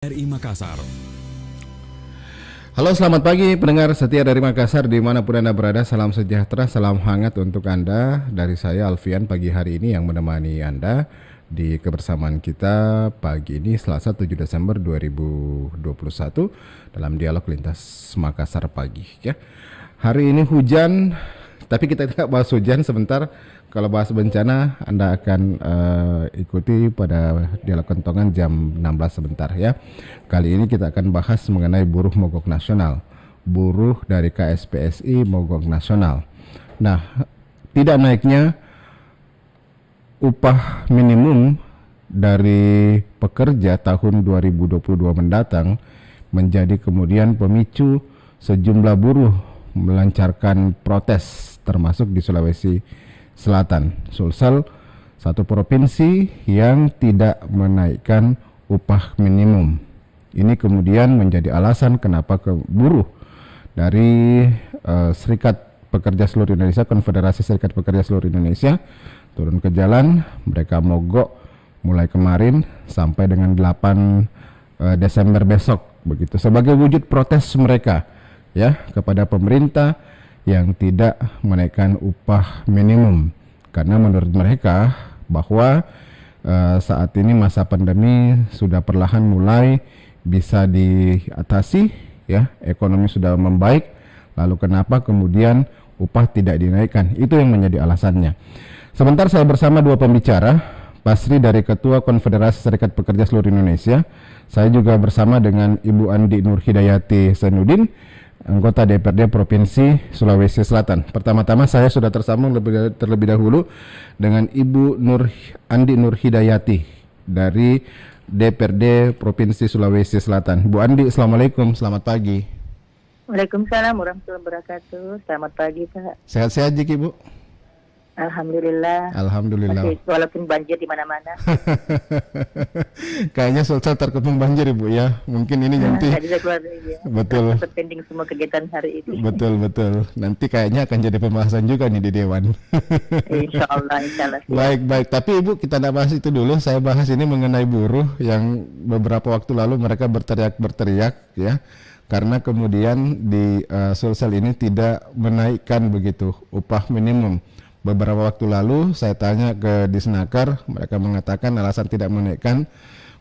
RI Makassar. Halo, selamat pagi pendengar setia dari Makassar dimanapun Anda berada. Salam sejahtera, salam hangat untuk Anda. Dari saya Alfian pagi hari ini yang menemani Anda di kebersamaan kita pagi ini Selasa 7 Desember 2021 dalam dialog lintas Makassar pagi ya. Hari ini hujan, tapi kita tidak bahas hujan sebentar. Kalau bahas bencana Anda akan ikuti pada dialog kentongan jam 16 sebentar ya. Kali ini kita akan bahas mengenai buruh mogok nasional. Buruh dari KSPSI mogok nasional. Nah, tidak naiknya upah minimum dari pekerja tahun 2022 mendatang menjadi kemudian pemicu sejumlah buruh melancarkan protes termasuk di Sulawesi Selatan, Sulsel, satu provinsi yang tidak menaikkan upah minimum. Ini kemudian menjadi alasan kenapa buruh dari Serikat Pekerja Seluruh Indonesia, Konfederasi Serikat Pekerja Seluruh Indonesia turun ke jalan. Mereka mogok mulai kemarin sampai dengan 8 Desember besok begitu, sebagai wujud protes mereka ya kepada pemerintah yang tidak menaikkan upah minimum, karena menurut mereka bahwa saat ini masa pandemi sudah perlahan mulai bisa diatasi ya, ekonomi sudah membaik, lalu kenapa kemudian upah tidak dinaikkan? Itu yang menjadi alasannya. Sebentar saya bersama dua pembicara, Basri dari Ketua Konfederasi Serikat Pekerja Seluruh Indonesia, saya juga bersama dengan Ibu Andi Nurhidayati Senudin, anggota DPRD Provinsi Sulawesi Selatan. Pertama-tama saya sudah tersambung terlebih dahulu dengan Ibu Andi Nurhidayati dari DPRD Provinsi Sulawesi Selatan. Bu Andi, Assalamualaikum, selamat pagi. Waalaikumsalam warahmatullahi wabarakatuh. Selamat pagi, Pak. Sehat-sehat Jiki, Bu? Alhamdulillah. Alhamdulillah. Masih, walaupun banjir di mana-mana. Kayaknya Sulsel terkepung banjir, Ibu ya. Mungkin ini nanti. Tadi saya keluar ya. Betul. Pending semua kegiatan hari ini. Betul. Nanti kayaknya akan jadi pembahasan juga nih di Dewan. Insya Allah. Baik. Tapi Ibu, kita tidak bahas itu dulu. Saya bahas ini mengenai buruh yang beberapa waktu lalu mereka berteriak ya. Karena kemudian di Sulsel ini tidak menaikkan begitu upah minimum. Beberapa waktu lalu saya tanya ke Disnaker, mereka mengatakan alasan tidak menaikkan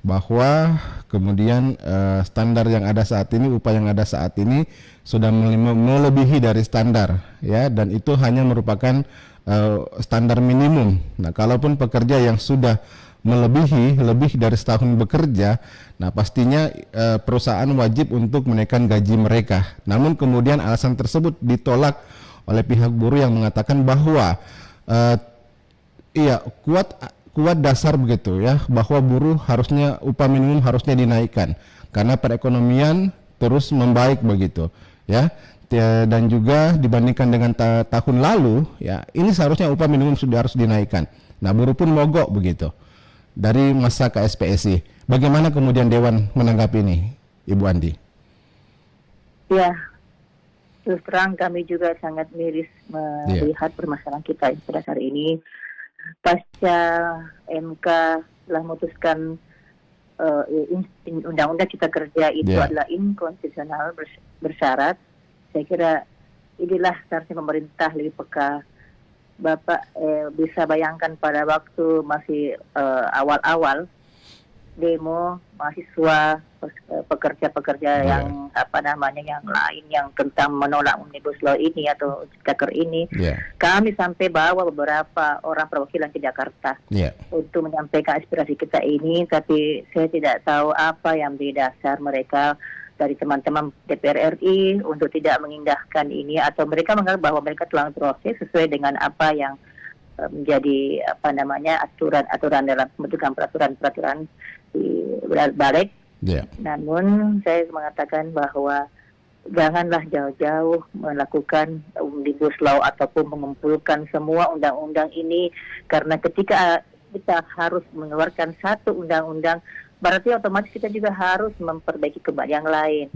bahwa kemudian standar yang ada saat ini, upah yang ada saat ini sudah melebihi dari standar ya, dan itu hanya merupakan standar minimum. Nah, kalaupun pekerja yang sudah lebih dari setahun bekerja, nah pastinya perusahaan wajib untuk menaikkan gaji mereka. Namun kemudian alasan tersebut ditolak oleh pihak buruh yang mengatakan bahwa kuat dasar begitu ya, bahwa buruh harusnya upah minimum harusnya dinaikkan karena perekonomian terus membaik begitu ya, dan juga dibandingkan dengan tahun lalu ya, ini seharusnya upah minimum sudah harus dinaikkan. Nah, buruh pun mogok begitu dari masa KSPSI. Bagaimana kemudian Dewan menanggapi ini, Ibu Andi? Ya, terus terang kami juga sangat miris melihat permasalahan kita pada hari ini. Pasca MK telah memutuskan Undang-Undang Cipta Kerja itu adalah inkonstitusional bersyarat. Saya kira inilah seharusnya pemerintah lebih peka. Bapak bisa bayangkan pada waktu masih awal-awal demo mahasiswa, pekerja-pekerja yang yang lain yang tentang menolak Omnibus Law ini atau Ciptaker ini, kami sampai bawa beberapa orang perwakilan ke Jakarta untuk menyampaikan aspirasi kita ini, tapi saya tidak tahu apa yang menjadi dasar mereka dari teman-teman DPR RI untuk tidak mengindahkan ini, atau mereka menganggap bahwa mereka telah proses sesuai dengan apa yang menjadi aturan dalam pembentukan peraturan di balik. Namun saya mengatakan bahwa janganlah jauh-jauh melakukan Omnibus Law ataupun mengumpulkan semua undang-undang ini, karena ketika kita harus mengeluarkan satu undang-undang berarti otomatis kita juga harus memperbaiki kembali yang lain.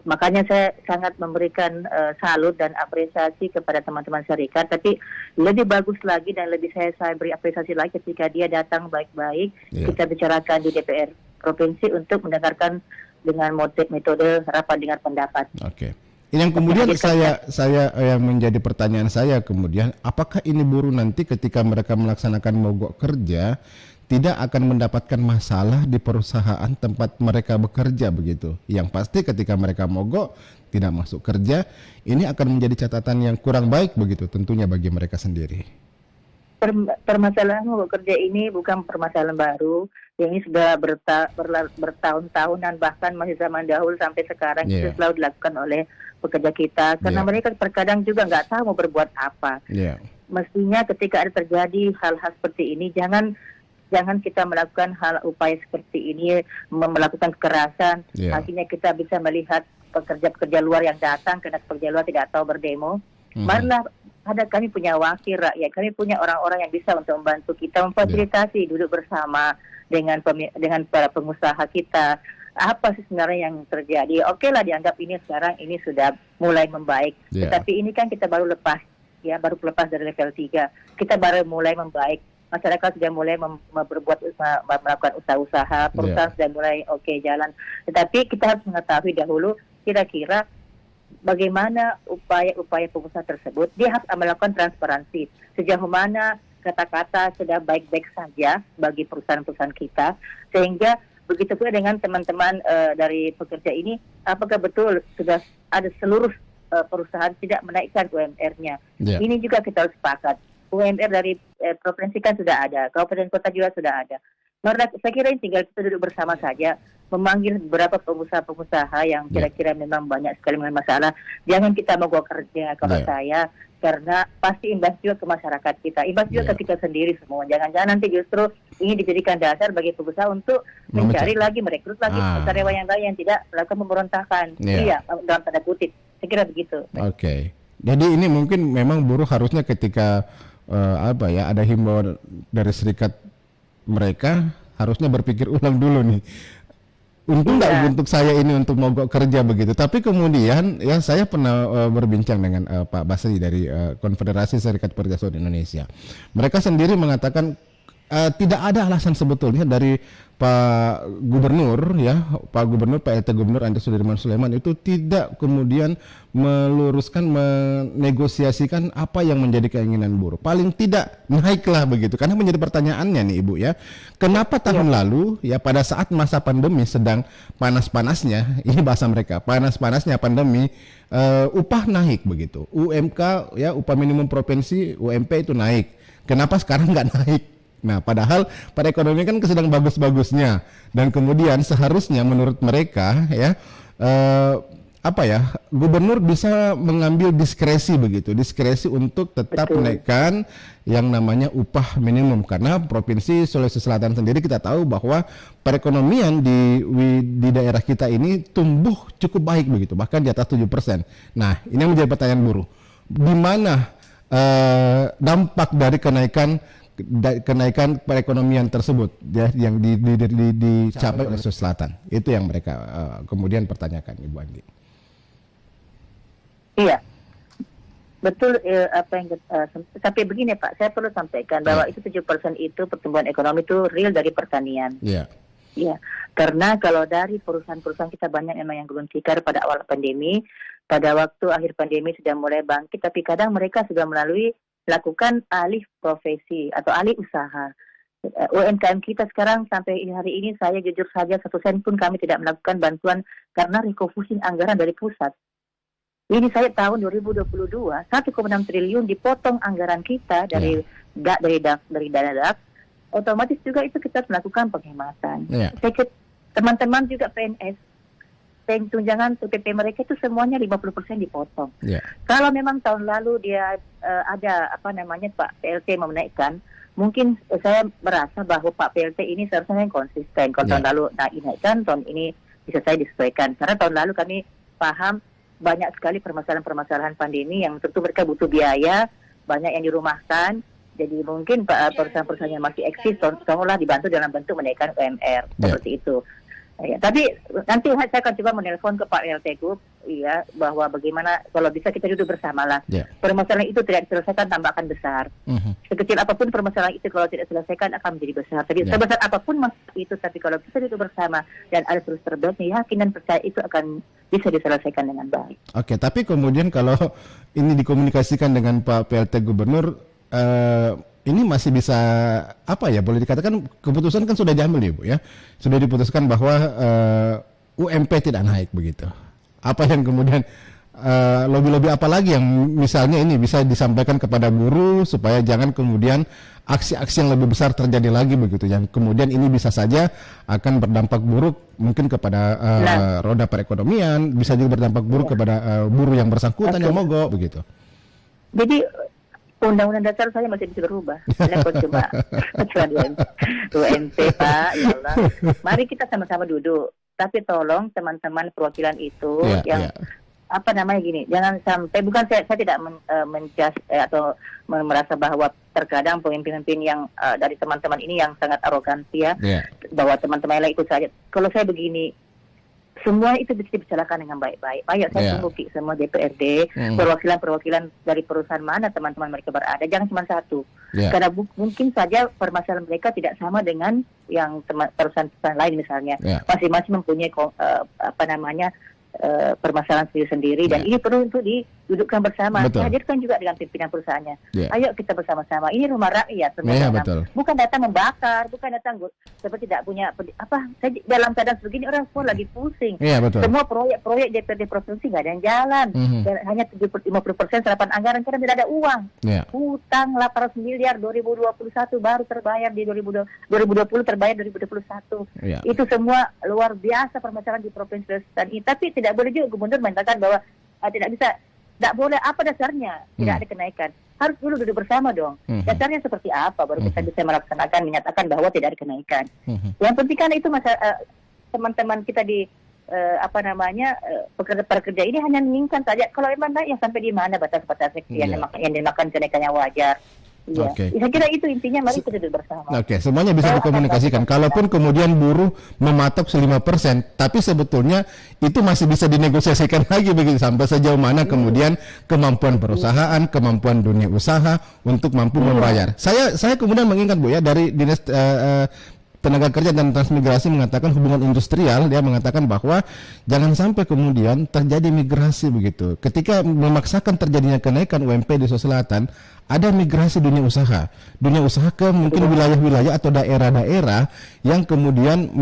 Makanya saya sangat memberikan salut dan apresiasi kepada teman-teman serikat, tapi lebih bagus lagi dan lebih saya beri apresiasi lagi ketika dia datang baik-baik, kita bicarakan di DPR provinsi untuk mendengarkan dengan metode rapat dengar pendapat. Oke. Ini yang kemudian saya yang menjadi pertanyaan saya kemudian, apakah ini buruh nanti ketika mereka melaksanakan mogok kerja tidak akan mendapatkan masalah di perusahaan tempat mereka bekerja begitu? Yang pasti ketika mereka mogok tidak masuk kerja, ini akan menjadi catatan yang kurang baik begitu tentunya bagi mereka sendiri. Permasalahan mogok kerja ini bukan permasalahan baru. Yang ini sudah bertahun-tahunan, bahkan masih zaman dahulu sampai sekarang itu selalu dilakukan oleh pekerja kita. Karena mereka terkadang juga nggak tahu mau berbuat apa. Mestinya ketika ada terjadi hal-hal seperti ini, jangan kita melakukan upaya seperti ini, melakukan kekerasan. Akhirnya kita bisa melihat pekerja-pekerja luar yang datang, karena pekerja luar tidak tahu berdemo. Marilah kami punya wakil rakyat, kami punya orang-orang yang bisa untuk membantu kita, memfasilitasi duduk bersama dengan para pengusaha kita. Apa sih sebenarnya yang terjadi? Oke lah, dianggap ini sekarang ini sudah mulai membaik. Tetapi ini kan kita baru lepas dari level 3. Kita baru mulai membaik. Masyarakat sudah mulai melakukan usaha-usaha, perusahaan sudah mulai jalan. Tetapi kita harus mengetahui dahulu kira-kira bagaimana upaya-upaya pengusaha tersebut. Dia harus melakukan transparansi. Sejauh mana kata-kata sudah baik-baik saja bagi perusahaan-perusahaan kita, sehingga begitu pula dengan teman-teman dari pekerja ini, apakah betul sudah ada seluruh perusahaan tidak menaikkan UMR-nya. Ini juga kita harus sepakat. UMR dari provinsi kan sudah ada, kabupaten kota juga sudah ada. Karena saya kira ini tinggal kita duduk bersama saja, memanggil beberapa pengusaha-pengusaha yang kira-kira memang banyak sekali dengan masalah. Jangan kita mogok kerja kalau saya, karena pasti imbas juga ke masyarakat kita, imbas juga ke kita sendiri semua. Jangan-jangan nanti justru ini dijadikan dasar bagi pengusaha untuk mencari lagi, merekrut lagi karyawan yang lain yang tidak melakukan pemberontakan. Iya, dalam tanda kutip. Saya kira begitu. Oke. Jadi ini mungkin memang buruh harusnya ketika ada himbauan dari serikat mereka harusnya berpikir ulang dulu nih. Untung nggak untuk saya ini untuk mogok kerja begitu. Tapi kemudian ya saya pernah berbincang dengan Pak Basri dari Konfederasi Serikat Pekerja Seluruh Indonesia. Mereka sendiri mengatakan tidak ada alasan sebetulnya dari Pak Gubernur PLT Gubernur Andi Sudirman Sulaiman itu tidak kemudian meluruskan, menegosiasikan apa yang menjadi keinginan buruh. Paling tidak naiklah begitu. Karena menjadi pertanyaannya nih Ibu ya, kenapa tahun lalu ya pada saat masa pandemi sedang panas-panasnya, ini bahasa mereka, panas-panasnya pandemi, upah naik begitu. UMK ya, upah minimum provinsi, UMP itu naik. Kenapa sekarang nggak naik? Nah, padahal pada ekonomi kan sedang bagus-bagusnya, dan kemudian seharusnya menurut mereka ya gubernur bisa mengambil diskresi begitu, diskresi untuk tetap menaikkan yang namanya upah minimum, karena provinsi Sulawesi Selatan sendiri kita tahu bahwa perekonomian di daerah kita ini tumbuh cukup baik begitu, bahkan di atas 7%. Nah, ini yang menjadi pertanyaan buruh, di mana dampak dari kenaikan perekonomian tersebut ya, yang dicapai oleh Sulawesi Selatan. Itu yang mereka kemudian pertanyakan, Ibu Andi. Iya, betul apa yang tapi begini Pak, saya perlu sampaikan bahwa itu 7% itu pertumbuhan ekonomi itu real dari pertanian. Iya, karena kalau dari perusahaan-perusahaan kita banyak memang yang gulung tikar pada awal pandemi, pada waktu akhir pandemi sudah mulai bangkit, tapi kadang mereka sudah melakukan alih profesi atau alih usaha. UMKM kita sekarang sampai hari ini saya jujur saja 1 sen pun kami tidak melakukan bantuan karena refocusing anggaran dari pusat. Ini saya tahun 2022 1,6 triliun dipotong anggaran kita dari dana DAP. Otomatis juga itu kita melakukan penghematan. Teman-teman juga PNS, tunjangan PPP mereka itu semuanya 50% dipotong. Kalau memang tahun lalu dia ada Pak PLT menaikkan, mungkin saya merasa bahwa Pak PLT ini seharusnya konsisten. Kalau tahun lalu naikkan, tahun ini bisa saya disesuaikan. Karena tahun lalu kami paham banyak sekali permasalahan-permasalahan pandemi yang tentu mereka butuh biaya, banyak yang dirumahkan. Jadi mungkin perusahaan-perusahaan yang masih eksis, tolonglah dibantu dalam bentuk menaikkan UMR seperti itu. Ya, tapi nanti saya akan coba menelpon ke Pak PLT Group ya bahwa bagaimana kalau bisa kita duduk bersama lah. Permasalahan itu tidak diselesaikan tambah akan besar. Sekecil apapun permasalahan itu kalau tidak diselesaikan akan menjadi besar. Jadi sebesar apapun masalah itu, tapi kalau kita duduk bersama dan ada solusi terbaiknya, yakin dan percaya itu akan bisa diselesaikan dengan baik. Oke, tapi kemudian kalau ini dikomunikasikan dengan Pak PLT Gubernur, ini masih bisa apa ya, boleh dikatakan keputusan kan sudah diambil ya Bu ya, sudah diputuskan bahwa UMP tidak naik begitu. Apa yang kemudian lobby-lobby apa lagi yang misalnya ini bisa disampaikan kepada buruh supaya jangan kemudian aksi-aksi yang lebih besar terjadi lagi begitu, yang kemudian ini bisa saja akan berdampak buruk mungkin kepada roda perekonomian, bisa juga berdampak buruk kepada buruh yang bersangkutan yang mogok begitu. Jadi Undang-Undang Dasar saya masih bisa berubah. Kok cuma UMP Pak, ya Allah. Mari kita sama-sama duduk. Tapi tolong teman-teman perwakilan itu yang apa namanya gini, jangan sampai, bukan saya tidak menjas atau merasa bahwa terkadang pemimpin-pemimpin yang dari teman-teman ini yang sangat arogansi bahwa teman-teman lain ikut saja. Kalau saya begini, semua itu bisa dibicarakan dengan baik-baik. Ayo saya tunggu semua DPRD, perwakilan-perwakilan dari perusahaan mana teman-teman mereka berada, jangan cuma satu. Karena mungkin saja permasalahan mereka tidak sama dengan yang perusahaan-perusahaan lain misalnya. Masing-masing mempunyai permasalahan sendiri dan ini perlu untuk didudukkan bersama. Hadirkan juga dengan pimpinan perusahaannya. Ayo kita bersama-sama. Ini rumah rakyat, bukan datang membakar, bukan datang seperti tidak punya saya dalam keadaan begini orang semua lagi pusing. Semua proyek DPRD provinsi nggak ada yang jalan. Hanya 50% serapan anggaran karena tidak ada uang. Hutang 800 miliar 2021 baru terbayar di 2020 terbayar 2021. Itu semua luar biasa permasalahan di provinsi ini. Tapi tidak boleh juga gubernur mengatakan bahwa tidak boleh. Apa dasarnya tidak ada kenaikan? Harus dulu duduk bersama dong. Dasarnya seperti apa baru kita bisa melaksanakan, menyatakan bahwa tidak ada kenaikan. Yang penting kan itu teman-teman kita di pekerja ini hanya menginginkan saja kalau memang naik yang sampai di mana batas-batas yang dimakan kenaikannya wajar. Saya kira itu intinya, mari kita duduk bersama. Semuanya bisa dikomunikasikan. Kalaupun kemudian buruh mematok 5%, tapi sebetulnya itu masih bisa dinegosiasikan lagi begitu sampai sejauh mana kemudian kemampuan perusahaan, kemampuan dunia usaha untuk mampu membayar. Saya kemudian mengingat Bu ya, dari Dinas Tenaga Kerja dan Transmigrasi mengatakan hubungan industrial, dia mengatakan bahwa jangan sampai kemudian terjadi migrasi begitu. Ketika memaksakan terjadinya kenaikan UMP di Sulawesi Selatan, ada migrasi dunia usaha ke mungkin wilayah-wilayah atau daerah-daerah yang kemudian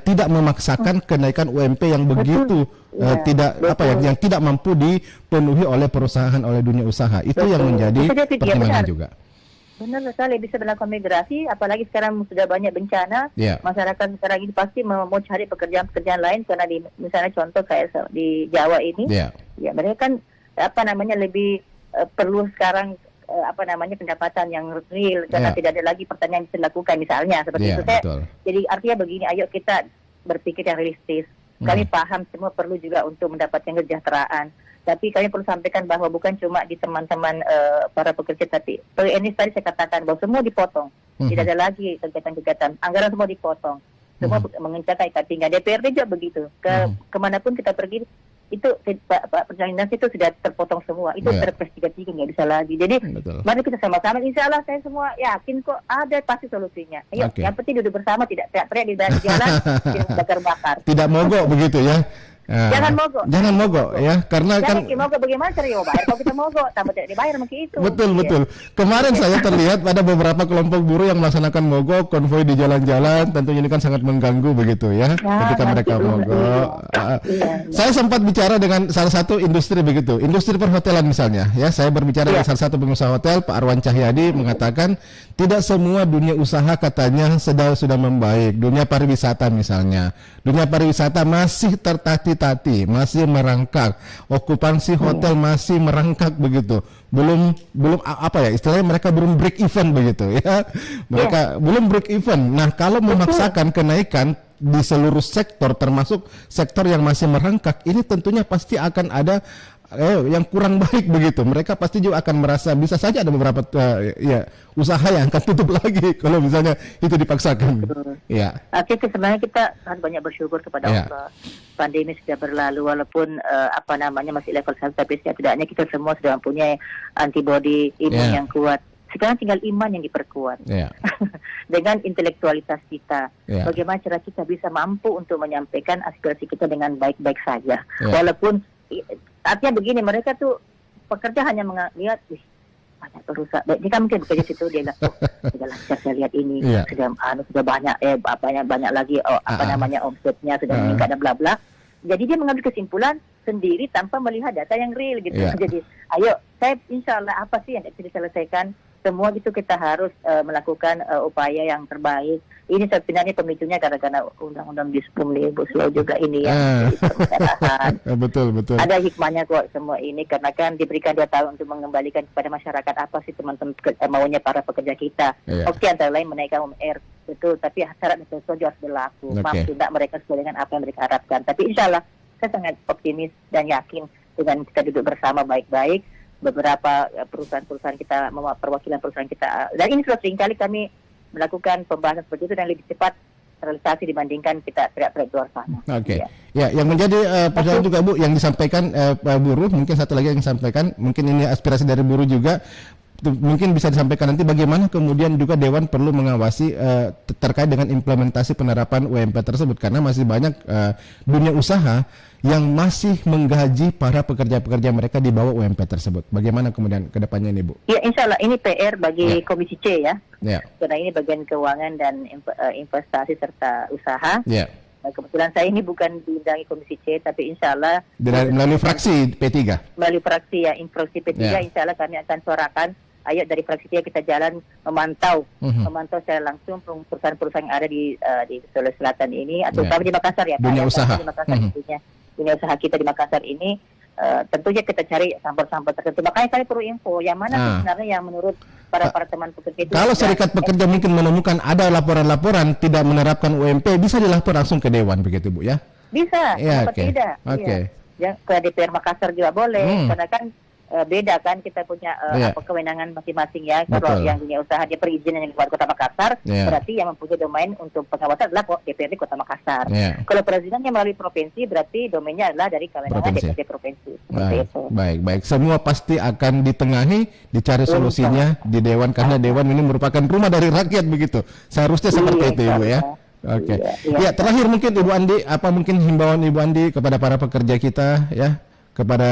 tidak memaksakan kenaikan UMP yang begitu yang tidak mampu dipenuhi oleh perusahaan, oleh dunia usaha. Itu yang menjadi pertimbangan juga. Benar sekali, bisa melakukan migrasi, apalagi sekarang sudah banyak bencana. Masyarakat sekarang ini pasti mau cari pekerjaan-pekerjaan lain karena misalnya contoh kayak di Jawa ini, ya mereka kan lebih perlu sekarang pendapatan yang real karena tidak ada lagi pertanyaan yang bisa dilakukan misalnya seperti itu. Jadi artinya begini, ayo kita berpikir yang realistis. Kami paham semua perlu juga untuk mendapatkan kesejahteraan. Tapi kami perlu sampaikan bahwa bukan cuma di teman-teman para pekerja, tapi ini tadi saya katakan bahwa semua dipotong. Tidak ada lagi kegiatan-kegiatan. Anggaran semua dipotong. Semua mengencangkan ikat pinggang. DPRD juga begitu. Kemanapun kita pergi, itu perjalanan itu sudah terpotong semua. Itu terpres 3-3, nggak bisa lagi. Jadi mari kita sama-sama. Insya Allah saya semua yakin kok ada pasti solusinya. Ayo, yang penting duduk bersama, tidak teriak-teriak di jalan, tidak bakar-bakar. Tidak mogok begitu ya. Jangan mogok ya, karena kan mogok bagaimana cara bayar kalau kita mogok tanpa tidak dibayar mungkin itu. Betul. Kemarin saya terlihat ada beberapa kelompok buruh yang melaksanakan mogok, konvoi di jalan-jalan, tentunya ini kan sangat mengganggu begitu ya ketika mereka mogok. Saya sempat bicara dengan salah satu industri begitu, industri perhotelan misalnya ya. Saya berbicara dengan salah satu pengusaha hotel, Pak Arwan Cahyadi, mengatakan tidak semua dunia usaha katanya sudah membaik. Dunia pariwisata misalnya, dunia pariwisata masih tertati-tati, masih merangkak, okupansi hotel masih merangkak begitu, belum istilahnya mereka belum break even begitu ya, mereka belum break even. Nah, kalau memaksakan kenaikan di seluruh sektor termasuk sektor yang masih merangkak, ini tentunya pasti akan ada yang kurang baik begitu, mereka pasti juga akan merasa bisa saja ada beberapa usaha yang akan tutup lagi kalau misalnya itu dipaksakan. Ya. Oke, sebenarnya kita harus banyak bersyukur kepada Allah. Pandemi sudah berlalu walaupun masih level 1, tapi setidaknya kita semua sudah mempunyai antibodi imun yang kuat. Sekarang tinggal iman yang diperkuat dengan intelektualitas kita. Bagaimana cara kita bisa mampu untuk menyampaikan aspirasi kita dengan baik-baik saja. Walaupun artinya begini, mereka tuh pekerja hanya melihat banyak perusahaan. Dia kan mungkin bekerja situ, dia bilang, sudah lancar saya lihat ini, sudah banyak banyak lagi omsetnya sudah meningkat dan bla bla. Jadi dia mengambil kesimpulan sendiri tanpa melihat data yang real gitu. Jadi ayo, insya Allah apa sih yang bisa diselesaikan? Semua itu kita harus melakukan upaya yang terbaik. Ini sebenarnya pemicunya gara-gara undang-undang Omnibus Law juga ini ya. Betul. Ada hikmahnya kok semua ini, karena kan diberikan 2 tahun untuk mengembalikan kepada masyarakat apa sih teman-teman maunya para pekerja kita. Oke, antara lain menaikkan UMR, betul. Tapi syarat itu harus berlaku. Mampu tidak mereka sesuai dengan apa yang mereka harapkan. Tapi insya Allah saya sangat optimis dan yakin dengan kita duduk bersama baik-baik. Beberapa perusahaan-perusahaan kita, perwakilan perusahaan kita, dan ini sudah seringkali kami melakukan pembahasan seperti itu dan lebih cepat realisasi dibandingkan kita teriak-teriak di luar sana. Ya, yang menjadi persoalan juga Bu yang disampaikan buruh, mungkin satu lagi yang disampaikan, mungkin ini aspirasi dari buruh juga, mungkin bisa disampaikan nanti bagaimana kemudian juga Dewan perlu mengawasi terkait dengan implementasi penerapan UMP tersebut, karena masih banyak dunia usaha yang masih menggaji para pekerja-pekerja mereka di bawah UMP tersebut. Bagaimana kemudian ke depannya ini Bu? Ya, insya Allah ini PR bagi Komisi C ya. Karena ini bagian keuangan dan investasi serta usaha. Nah, kebetulan saya ini bukan diundangi Komisi C, tapi insya Allah melalui fraksi P3. Melalui fraksi fraksi P3, insya Allah kami akan suarakan. Ayo dari fraksi dia kita jalan memantau secara langsung perusahaan-perusahaan yang ada di Sulawesi Selatan ini, atau kami di Makassar ya, dunia usaha. Di Makassar dunia usaha kita di Makassar ini, tentunya kita cari sampel-sampel tertentu. Makanya kami perlu info yang mana sih sebenarnya yang menurut para teman pekerja itu. Kalau serikat pekerja mungkin menemukan ada laporan-laporan tidak menerapkan UMP, bisa dilapor langsung ke Dewan begitu Bu ya? Bisa, kenapa tidak? Ya, ke DPR Makassar juga boleh, karena kan beda kan, kita punya kewenangan masing-masing ya. Kalau yang dunia usaha dia perizinan yang buat Kota Makassar, berarti yang mempunyai domain untuk pengawasan adalah DPRD Kota Makassar. Kalau perizinannya melalui provinsi, berarti domainnya adalah dari kewenangan DPRD provinsi. Baik. Semua pasti akan ditengahi, dicari solusinya di Dewan, karena Dewan ini merupakan rumah dari rakyat begitu. Seharusnya seperti itu Ibu ya. Ya, terakhir mungkin Ibu Andi, apa mungkin himbauan Ibu Andi kepada para pekerja kita ya? Kepada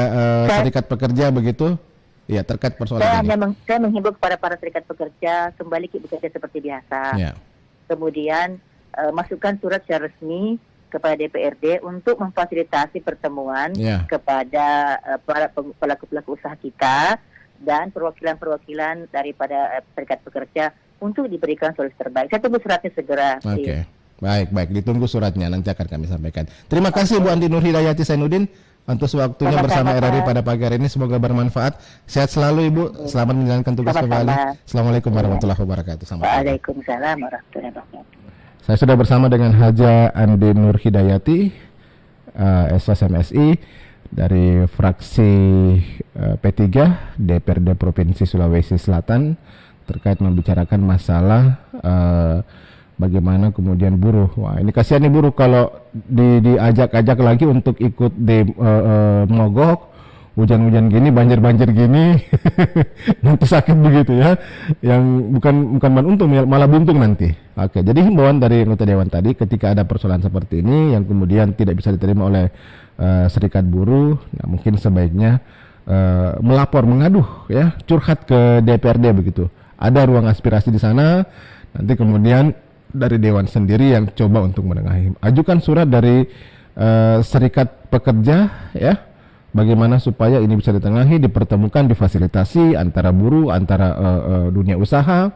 serikat pekerja begitu, ya terkait persoalan ini. Saya menghimbau kepada para serikat pekerja kembali bekerja seperti biasa. Kemudian masukkan surat secara resmi kepada DPRD untuk memfasilitasi pertemuan kepada para pelaku-pelaku usaha kita dan perwakilan-perwakilan daripada serikat pekerja untuk diberikan solusi terbaik. Saya tunggu suratnya segera. Baik, ditunggu suratnya, nanti akan kami sampaikan. Terima kasih Bu Andi Nurhidayati Sainuddin untuk waktunya bersama RRI pada pagi hari ini, semoga bermanfaat. Sehat selalu Ibu, selamat menjalankan tugas kembali. Assalamualaikum warahmatullahi wabarakatuh. Waalaikumsalam warahmatullahi wabarakatuh. Saya sudah bersama dengan Haja Andi Nurhidayati, SSMSI dari fraksi P3 DPRD Provinsi Sulawesi Selatan, terkait membicarakan masalah bagaimana kemudian buruh. Wah, ini kasihan nih buruh kalau diajak-ajak lagi untuk ikut mogok, hujan-hujan gini, banjir-banjir gini, nanti sakit begitu ya. Yang bukan untung, malah buntung nanti. Oke, jadi himbauan dari anggota Dewan tadi, ketika ada persoalan seperti ini yang kemudian tidak bisa diterima oleh serikat buruh, nah mungkin sebaiknya melapor, mengaduh ya, curhat ke DPRD begitu. Ada ruang aspirasi di sana, nanti kemudian dari Dewan sendiri yang coba untuk menengahi. Ajukan surat dari serikat pekerja ya, bagaimana supaya ini bisa ditengahi, dipertemukan, difasilitasi antara buruh, antara dunia usaha,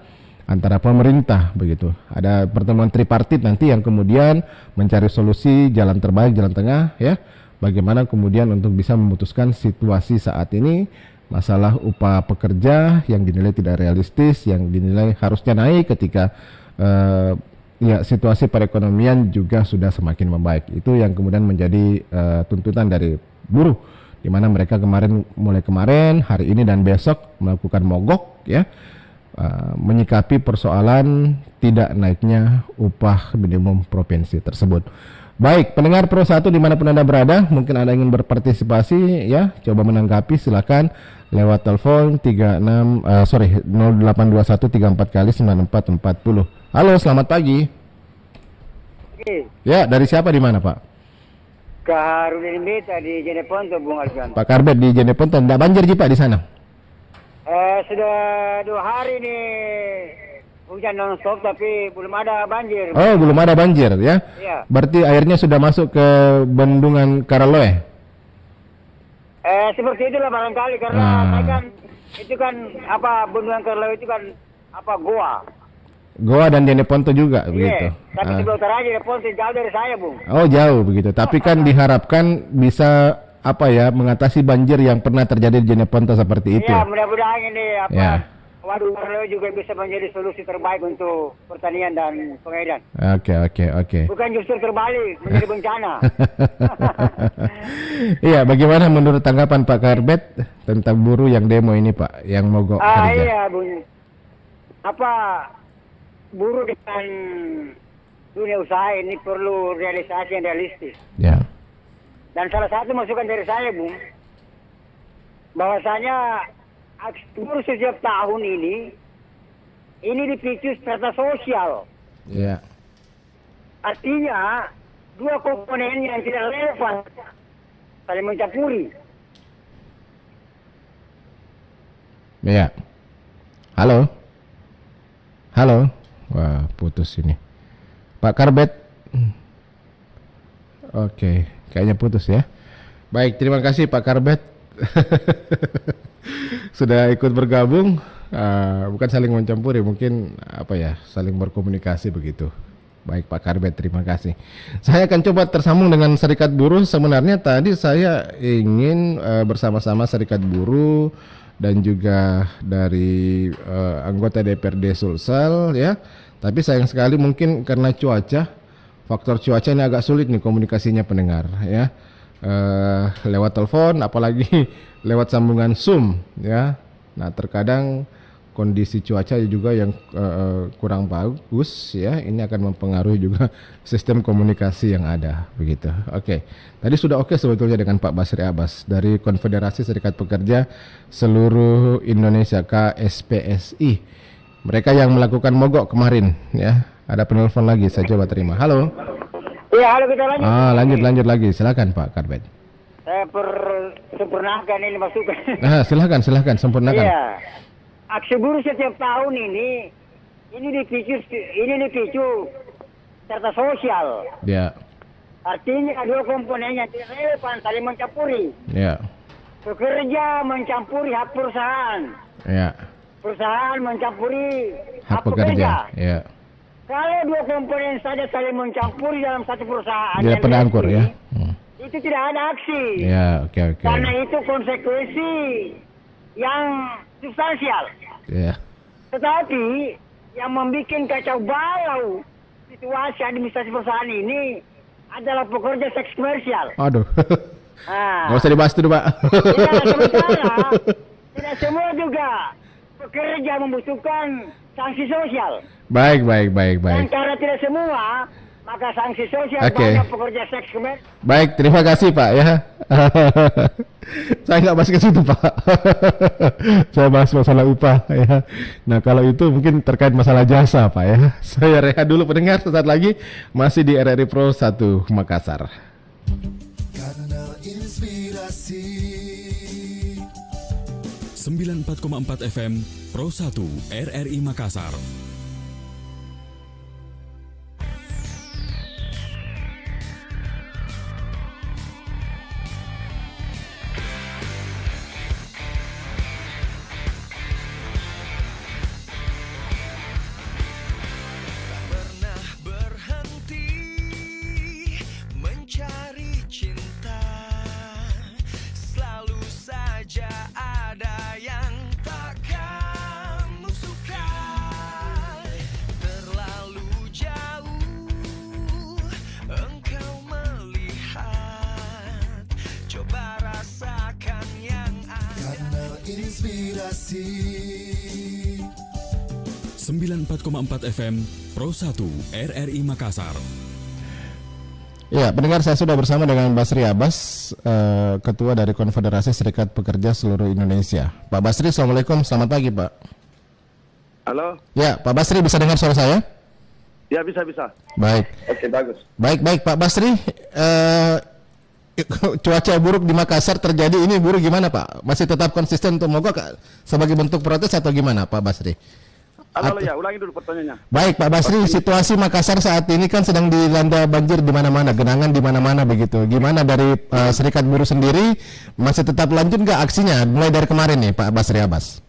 antara pemerintah begitu. Ada pertemuan tripartit nanti yang kemudian mencari solusi jalan terbaik, jalan tengah ya. Bagaimana kemudian untuk bisa memutuskan situasi saat ini, masalah upah pekerja yang dinilai tidak realistis, yang dinilai harusnya naik ketika ya situasi perekonomian juga sudah semakin membaik. Itu yang kemudian menjadi tuntutan dari buruh di mana mereka mulai kemarin, hari ini dan besok melakukan mogok ya, menyikapi persoalan tidak naiknya upah minimum provinsi tersebut. Baik, pendengar Pro 1 dimanapun Anda berada, mungkin Anda ingin berpartisipasi ya, coba menanggapi silakan lewat telepon 0821 34 kali 9440. Halo, selamat pagi. Ya, dari siapa di mana Pak? Kaharudin Beta di Jeneponto, Bung Alfian. Pak Karbet di Jeneponto, tidak banjir Ji Pak di sana? Sudah 2 hari nih hujan non-stop tapi belum ada banjir. Oh, belum ada banjir ya? Iya. Berarti airnya sudah masuk ke bendungan Karaloe? Seperti itulah barangkali karena saya kan itu kan bendungan Karaloe itu kan goa. Goa dan Jeneponto juga begitu. Tapi sebelah utara aja Jeneponto jauh dari saya, Bung. Oh, jauh begitu. Tapi kan diharapkan bisa mengatasi banjir yang pernah terjadi di Jeneponto seperti itu. Iya, mudah-mudahan ini Ya. Waduk Karaloe juga bisa menjadi solusi terbaik untuk pertanian dan pengedan. Oke. Bukan justru terbalik menjadi bencana. Iya, bagaimana menurut tanggapan Pak Karbet tentang buruh yang demo ini Pak, yang mogok kerja? Iya, Bung. Buruh dengan dunia usaha ini perlu realisasi yang realistis. Ya. Dan salah satu masukan dari saya, Bung, bahwasanya aksi buruh setiap tahun ini dipicu strata sosial. Ya. Artinya dua komponen yang tidak relevan saling mencampuri. Ya. Halo. Wah, putus ini. Pak Karbet. Oke, kayaknya putus ya. Baik, terima kasih Pak Karbet. Sudah ikut bergabung. Bukan saling mencampuri, mungkin saling berkomunikasi begitu. Baik Pak Karbet, terima kasih. Saya akan coba tersambung dengan Serikat Buruh. Sebenarnya tadi saya ingin bersama-sama Serikat Buruh dan juga dari anggota DPRD Sulsel ya. Tapi sayang sekali mungkin karena faktor cuaca ini agak sulit nih komunikasinya pendengar ya. Lewat telepon apalagi lewat sambungan Zoom ya. Nah, terkadang kondisi cuaca juga yang kurang bagus ya, ini akan mempengaruhi juga sistem komunikasi yang ada begitu. Oke. Tadi sudah oke sebetulnya dengan Pak Basri Abbas dari Konfederasi Serikat Pekerja Seluruh Indonesia KSPSI. Mereka yang melakukan mogok kemarin ya. Ada penelpon lagi, saya coba terima. Halo. Iya, halo, kita lanjut. Lanjut lagi. Silakan Pak Karbet. Saya sempurnakan ini masukan. Silakan sempurnakan. Iya. Aksi buruh setiap tahun ini dipicu serta sosial. Ya. Artinya dua komponen yang tidak relevan saling mencampuri. Ya. Pekerja mencampuri hak perusahaan. Ya. Perusahaan mencampuri Hak pekerja. Ya. Kalau dua komponen saja saling mencampuri dalam satu perusahaan, Ya, pada angkur ya. Itu tidak ada aksi. Ya, oke. Karena itu konsekuensi yang substansial. Ya. Tetapi yang membuat kacau balau situasi administrasi perusahaan ini adalah pekerja seks komersial. Aduh. Nggak usah dibahas dulu, Pak. Tidak semua juga pekerja membutuhkan sanksi sosial. Baik. Dan karena tidak semua, maka sanksi sosial banyak pekerja seks komersial. Baik, terima kasih Pak ya. Saya nggak bahas ke situ Pak. Saya bahas masalah upah ya. Nah, kalau itu mungkin terkait masalah jasa Pak ya. Saya rehat dulu pendengar, sesaat lagi masih di RRI Pro 1 Makassar. Kanal Inspirasi 94,4 FM Pro 1 RRI Makassar. ada yang tak kamu suka. inspirasi. 94,4 FM Pro 1 RRI Makassar. Ya, pendengar, saya sudah bersama dengan Basri Abbas, Ketua dari Konfederasi Serikat Pekerja Seluruh Indonesia. Pak Basri, Assalamualaikum, selamat pagi Pak. Halo? Ya, Pak Basri bisa dengar suara saya? Ya, bisa. Baik. Oke, bagus. Baik Pak Basri, cuaca buruk di Makassar terjadi, ini buruh gimana Pak? Masih tetap konsisten untuk mogok sebagai bentuk protes atau gimana Pak Basri? Halo, ya, ulangi dulu pertanyaannya. Baik Pak Basri, situasi Makassar saat ini kan sedang dilanda banjir di mana-mana, genangan di mana-mana begitu. Gimana dari Serikat Buruh sendiri, masih tetap lanjut nggak aksinya mulai dari kemarin nih Pak Basri Abbas?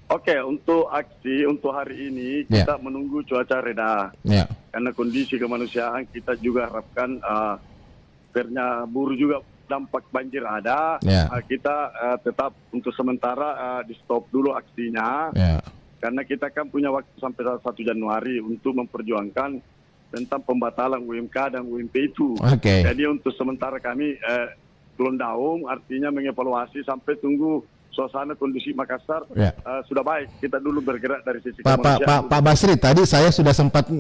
Oke, untuk aksi untuk hari ini kita menunggu cuaca reda. Ya. Karena kondisi kemanusiaan kita juga harapkan pernya buruh juga dampak banjir ada. Ya. Kita tetap untuk sementara di stop dulu aksinya. Ya. Karena kita kan punya waktu sampai 1 Januari untuk memperjuangkan tentang pembatalan UMK dan UMP itu. Oke. Jadi untuk sementara kami turun daun, artinya mengevaluasi sampai tunggu suasana kondisi Makassar sudah baik. Kita dulu bergerak dari sisi kemanusiaan. Pak Basri, tadi saya sudah sempat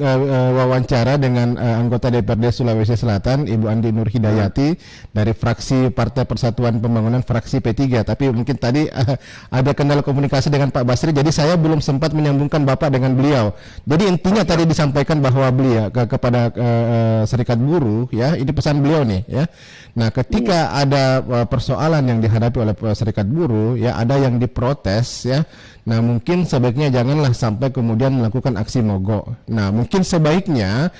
wawancara dengan anggota DPRD Sulawesi Selatan, Ibu Andi Nur Hidayati dari fraksi Partai Persatuan Pembangunan fraksi P3. Tapi mungkin tadi ada kendala komunikasi dengan Pak Basri, jadi saya belum sempat menyambungkan Bapak dengan beliau. Jadi intinya tadi disampaikan bahwa beliau kepada Serikat Buruh, ya, ini pesan beliau nih, ya. Nah, ketika ada persoalan yang dihadapi oleh Serikat Buruh, ya, ada yang diprotes, ya. Nah, mungkin sebaiknya janganlah sampai kemudian melakukan aksi mogok. Nah, mungkin sebaiknya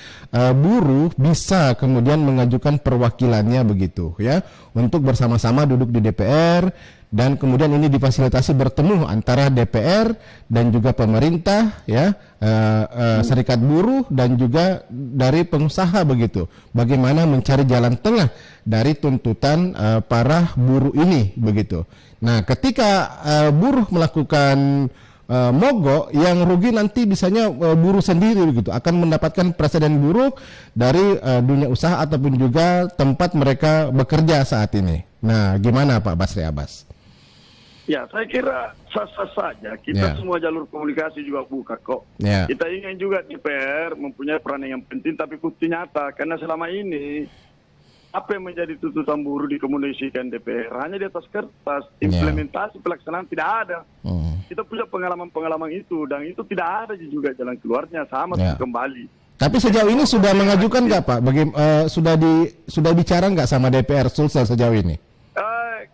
buruh bisa kemudian mengajukan perwakilannya begitu, ya, untuk bersama-sama duduk di DPR, dan kemudian ini difasilitasi bertemu antara DPR dan juga pemerintah, ya, Serikat Buruh dan juga dari pengusaha begitu. Bagaimana mencari jalan tengah dari tuntutan para buruh ini begitu. Nah, ketika buruh melakukan mogok, yang rugi nanti bisanya buruh sendiri begitu, akan mendapatkan presiden buruk dari dunia usaha ataupun juga tempat mereka bekerja saat ini. Nah, gimana Pak Basri Abbas? Ya, saya kira sah-sah saja. Kita semua jalur komunikasi juga buka kok. Kita ingin juga DPR mempunyai peran yang penting, tapi bukti nyata. Karena selama ini, apa yang menjadi tuntutan buruh dikomunikasikan DPR hanya di atas kertas, implementasi pelaksanaan tidak ada. Kita punya pengalaman-pengalaman itu, dan itu tidak ada juga jalan keluarnya, sama kembali. Tapi sejauh ini sudah mengajukan nggak Pak? Sudah bicara nggak sama DPR Sulsel sejauh ini?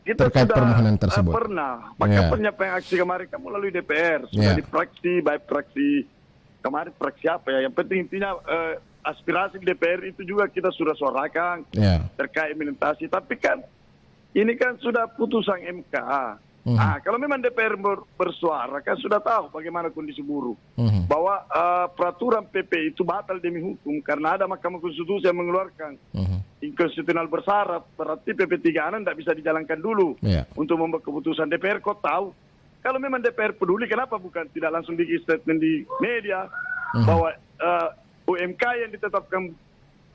Kita terkait sudah permohonan tersebut? Pernah. Maka penyampaian aksi kemarin kan melalui DPR. Sudah di fraksi, baik fraksi kemarin fraksi apa ya. Yang penting intinya aspirasi DPR itu juga kita sudah suarakan terkait implementasi. Tapi kan ini kan sudah putusan MK. Nah, kalau memang DPR bersuara kan sudah tahu bagaimana kondisi buruh. Bahwa peraturan PP itu batal demi hukum karena ada Mahkamah Konstitusi yang mengeluarkan inkonstitusional bersyarat. Berarti PP 3 tidak bisa dijalankan dulu untuk membuat keputusan. DPR kok tahu. Kalau memang DPR peduli, kenapa bukan tidak langsung bikin statement di media bahwa UMK yang ditetapkan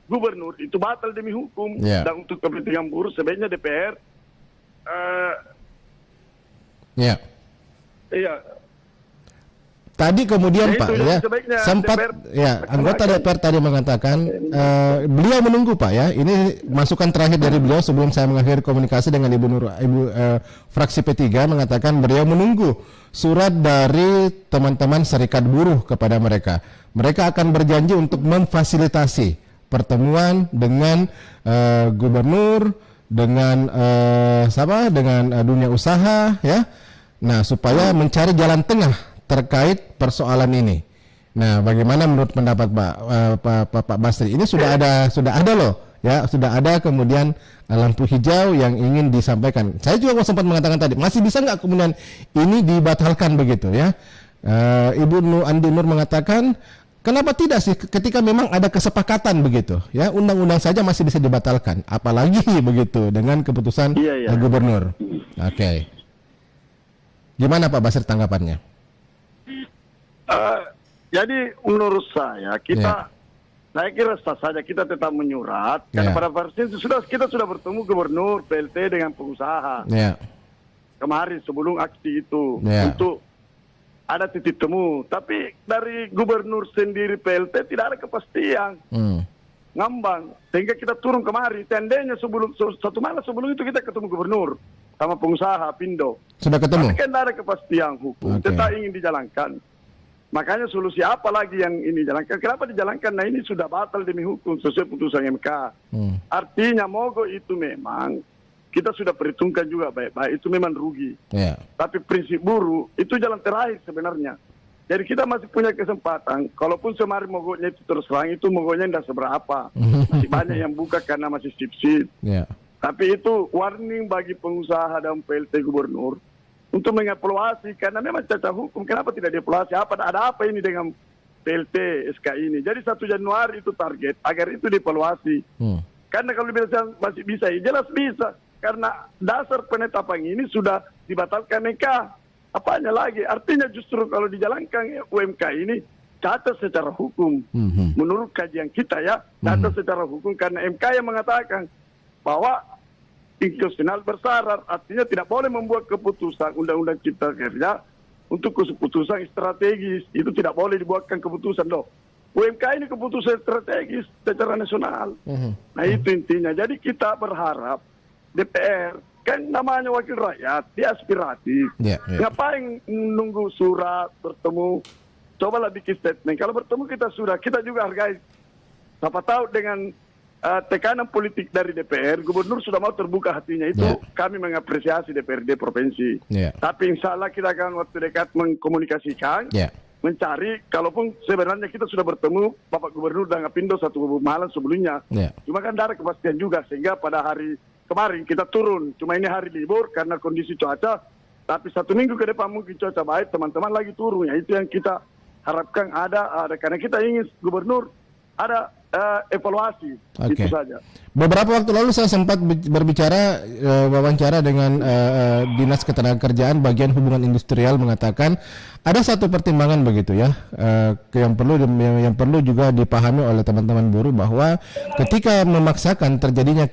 gubernur itu batal demi hukum dan untuk kepentingan buruh sebaiknya DPR Tadi kemudian Pak, sempat anggota DPR tadi mengatakan beliau menunggu Pak, ya. Ini masukan terakhir dari beliau sebelum saya mengakhiri komunikasi dengan Ibu fraksi P3, mengatakan beliau menunggu surat dari teman-teman Serikat Buruh kepada mereka. Mereka akan berjanji untuk memfasilitasi pertemuan dengan gubernur, dengan dunia usaha, ya. Nah, supaya mencari jalan tengah terkait persoalan ini. Nah, bagaimana menurut pendapat Pak Basri? Ini sudah ada loh, ya, sudah ada kemudian lampu hijau yang ingin disampaikan. Saya juga sempat mengatakan tadi, masih bisa nggak kemudian ini dibatalkan begitu, ya? Ibu Andi Nur mengatakan, kenapa tidak sih ketika memang ada kesepakatan begitu, ya, undang-undang saja masih bisa dibatalkan, apalagi begitu dengan keputusan gubernur. Oke. Gimana Pak Basri tanggapannya? Jadi menurut saya saya kira sah saja kita tetap menyurat karena pada versi itu kita sudah bertemu gubernur, PLT dengan pengusaha. kemarin sebelum aksi itu Ya. untuk ada titik temu. Tapi dari gubernur sendiri PLT tidak ada kepastian. Ngambang. Sehingga kita turun kemari. Tendanya satu malam sebelum itu kita ketemu gubernur sama pengusaha Pindo. Sudah ketemu? Tapi kan tidak ada kepastian hukum. Oke. Tetap ingin dijalankan. Makanya solusi apa lagi yang ini dijalankan? Kenapa dijalankan? Nah ini sudah batal demi hukum sesuai putusan MK. Artinya mogok itu memang kita sudah perhitungkan juga baik-baik. Itu memang rugi. Ya. Tapi prinsip buruh itu jalan terakhir sebenarnya. Jadi kita masih punya kesempatan. Kalaupun semarin mogoknya itu terus terang, itu mogoknya tidak seberapa. Masih banyak yang buka karena masih sip-sip. Ya. Tapi itu warning bagi pengusaha dan PLT gubernur untuk mengevaluasi, karena memang cacat hukum. Kenapa tidak dievaluasi? Ada apa ini dengan PLT SK ini? Jadi 1 Januari itu target agar itu dievaluasi. Karena kalau biasa masih bisa, ya jelas bisa. Karena dasar penetapan ini sudah dibatalkan MK. Apanya lagi? Artinya justru kalau dijalankan UMK ini cacat secara hukum. Menurut kajian kita ya, cacat secara hukum. Karena MK yang mengatakan bahwa inkonstitusional bersyarat, artinya tidak boleh membuat keputusan Undang-Undang Cipta Kerja untuk keputusan strategis. Itu tidak boleh dibuatkan keputusan loh. UMK ini keputusan strategis secara nasional. Nah itu intinya. Jadi kita berharap DPR kan namanya wakil rakyat, dia aspiratif. Ngapain nunggu surat bertemu? Cobalah bikin statement. Kalau bertemu kita sudah, kita juga hargai. Siapa tahu dengan tekanan politik dari DPR, gubernur sudah mau terbuka hatinya. Itu kami mengapresiasi DPRD provinsi. Tapi insya Allah kita akan waktu dekat mengkomunikasikan, mencari, kalaupun sebenarnya kita sudah bertemu Bapak Gubernur dan Apindo 1 malam sebelumnya. Cuma kan ada kepastian juga, sehingga pada hari kemarin kita turun. Cuma ini hari libur karena kondisi cuaca, tapi 1 minggu ke depan mungkin cuaca baik, teman-teman lagi turun. Ya, itu yang kita harapkan ada karena kita ingin gubernur ada evaluasi. Itu saja. Beberapa waktu lalu saya sempat berbicara wawancara dengan Dinas Ketenagakerjaan bagian hubungan industrial mengatakan ada satu pertimbangan begitu ya yang perlu juga dipahami oleh teman-teman buruh bahwa ketika memaksakan terjadinya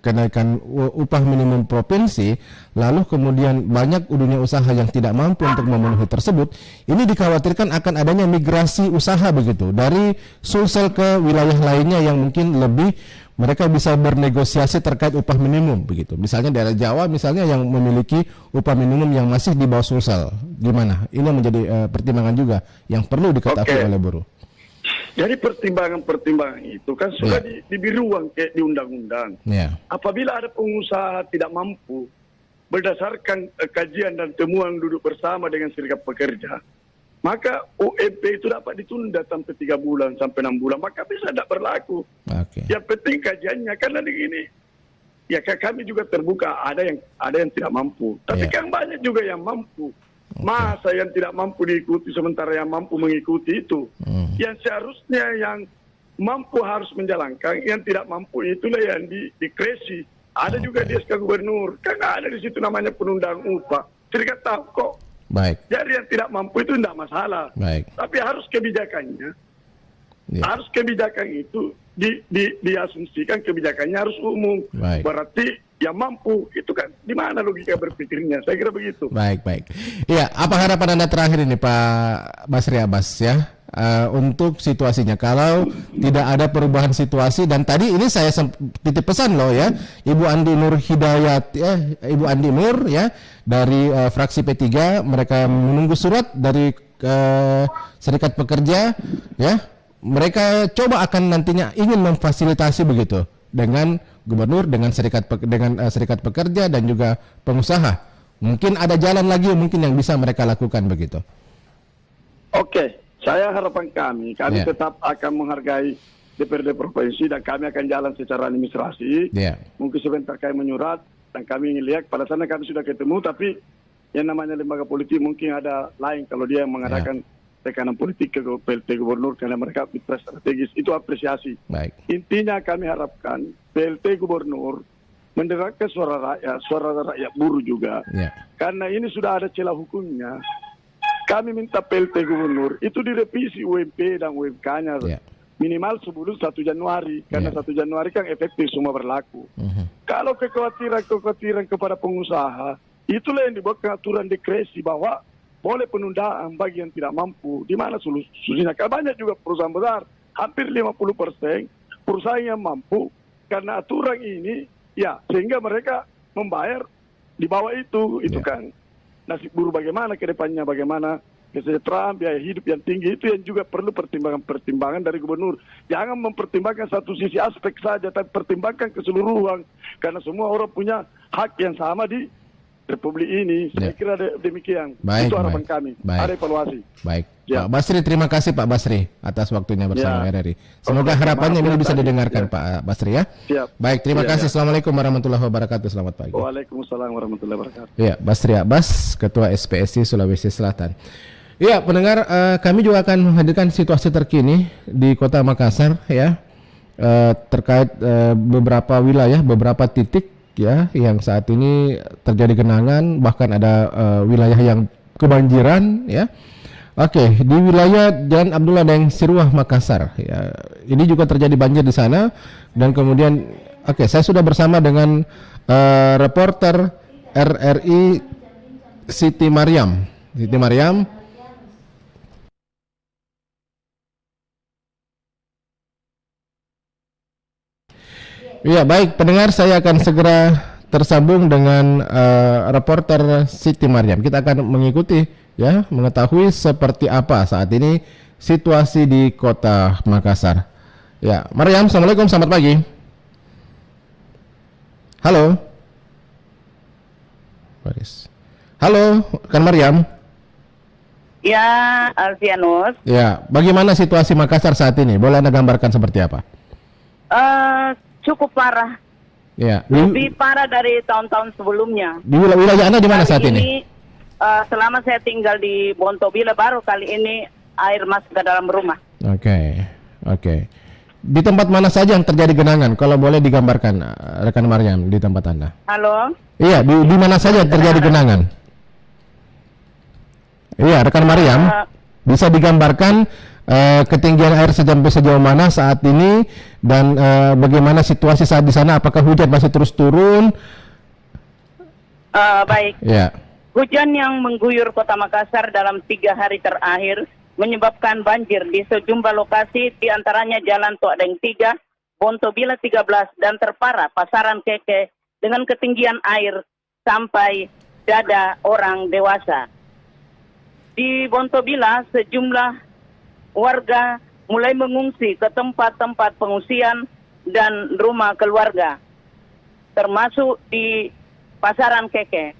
kenaikan upah minimum provinsi, lalu kemudian banyak dunia usaha yang tidak mampu untuk memenuhi tersebut, ini dikhawatirkan akan adanya migrasi usaha begitu dari Sulsel ke wilayah lainnya yang mungkin lebih mereka bisa bernegosiasi terkait upah minimum begitu. Misalnya daerah Jawa misalnya yang memiliki upah minimum yang masih di bawah Sulsel. Gimana? Ini menjadi pertimbangan juga yang perlu diketahui oleh buruh. Jadi pertimbangan itu kan sudah diberi ruang kayak di undang-undang. Apabila ada pengusaha tidak mampu berdasarkan kajian dan temuan duduk bersama dengan serikat pekerja, maka UMP itu dapat ditunda sampai 3 bulan sampai 6 bulan, maka bisa tidak berlaku. Yang penting kajiannya, karena begini, ya kami juga terbuka, ada yang tidak mampu, tapi kan banyak juga yang mampu. Masa yang tidak mampu diikuti sementara yang mampu mengikuti itu? Yang seharusnya yang mampu harus menjalankan, yang tidak mampu itulah yang dikresi. Ada juga di SK Gubernur, kan ada di situ namanya penundaan upah. Serikat tahu kok. Jadi yang tidak mampu itu tidak masalah. Tapi harus kebijakannya, harus kebijakan itu diasumsikan kebijakannya harus umum. Berarti yang mampu itu kan di mana logika berpikirnya? Saya kira begitu. Baik. Iya, apa harapan Anda terakhir ini Pak Basri Abbas ya? Untuk situasinya kalau tidak ada perubahan situasi, dan tadi ini saya titip pesan loh ya, Ibu Andi Nur Hidayat ya, Ibu Andi Nur ya dari fraksi P3, mereka menunggu surat dari serikat pekerja ya, mereka coba akan nantinya ingin memfasilitasi begitu dengan gubernur, dengan serikat pekerja dan juga pengusaha. Mungkin ada jalan lagi mungkin yang bisa mereka lakukan begitu. Saya harapan kami tetap akan menghargai DPRD provinsi dan kami akan jalan secara administrasi. Mungkin sebentar kami menyurat dan kami ingin lihat pada sana kami sudah ketemu, tapi yang namanya lembaga politik mungkin ada lain kalau dia yang mengadakan tekanan politik ke PLT gubernur karena mereka mitra strategis, itu apresiasi. Intinya kami harapkan PLT gubernur mendengarkan suara rakyat buruh juga. Karena ini sudah ada celah hukumnya. Kami minta PLT gubernur itu direvisi UMP dan UMK-nya. minimal sebelum 1 Januari karena 1 Januari kan efektif semua berlaku. Kalau kekhawatiran kepada pengusaha, itulah yang dibuat aturan dikresi bahwa boleh penundaan bagi yang tidak mampu. Di mana solusinya? Karena banyak juga perusahaan besar, hampir 50% perusahaan yang mampu karena aturan ini, ya sehingga mereka membayar di bawah itu kan nasib buruh bagaimana ke depannya, bagaimana kesejahteraan, biaya hidup yang tinggi, itu yang juga perlu pertimbangan dari gubernur. Jangan mempertimbangkan satu sisi aspek saja, tapi pertimbangkan keseluruhan, karena semua orang punya hak yang sama di Republik ini. Saya kira demikian. Itu harapan kami. Ada evaluasi. Baik. Pak Basri, terima kasih Pak Basri atas waktunya bersama RRI. Semoga harapannya ini bisa didengarkan Pak Basri ya. Siap. Baik, terima kasih. Assalamualaikum warahmatullahi wabarakatuh. Selamat pagi. Waalaikumsalam warahmatullahi wabarakatuh. Ya, Basri Abbas, Ketua SPSI Sulawesi Selatan. Ya, pendengar, kami juga akan menghadirkan situasi terkini di Kota Makassar ya, terkait beberapa wilayah, beberapa titik ya yang saat ini terjadi genangan, bahkan ada wilayah yang kebanjiran ya. Oke, di wilayah Jalan Abdullah Daeng Siruah Makassar ya, ini juga terjadi banjir di sana. Dan kemudian saya sudah bersama dengan reporter RRI Siti Mariam. Ya, baik pendengar, saya akan segera tersambung dengan reporter Siti Mariam. Kita akan mengikuti ya, mengetahui seperti apa saat ini situasi di Kota Makassar. Ya, Mariam, Assalamualaikum, selamat pagi. Halo. Halo, kan Mariam? Ya, Alfianus. Ya, bagaimana situasi Makassar saat ini? Boleh Anda gambarkan seperti apa? Cukup parah. Ya. Lebih parah dari tahun-tahun sebelumnya. Di wilayah Anda di mana saat ini? Selama saya tinggal di Bontobila, baru kali ini air masuk ke dalam rumah. Oke. Di tempat mana saja yang terjadi genangan? Kalau boleh digambarkan, rekan Mariam, di tempat Anda. Halo? Iya, di mana saja terjadi genangan? Iya, rekan Mariam, bisa digambarkan ketinggian air sampai sejauh mana saat ini, dan bagaimana situasi saat di sana? Apakah hujan masih terus turun? Baik. Ya. Hujan yang mengguyur Kota Makassar dalam 3 hari terakhir menyebabkan banjir di sejumlah lokasi, di antaranya Jalan Tua Daeng 3, Bontobila 13, dan terparah Pasaran Keke dengan ketinggian air sampai dada orang dewasa. Di Bontobila, sejumlah warga mulai mengungsi ke tempat-tempat pengungsian dan rumah keluarga, termasuk di Pasaran Keke.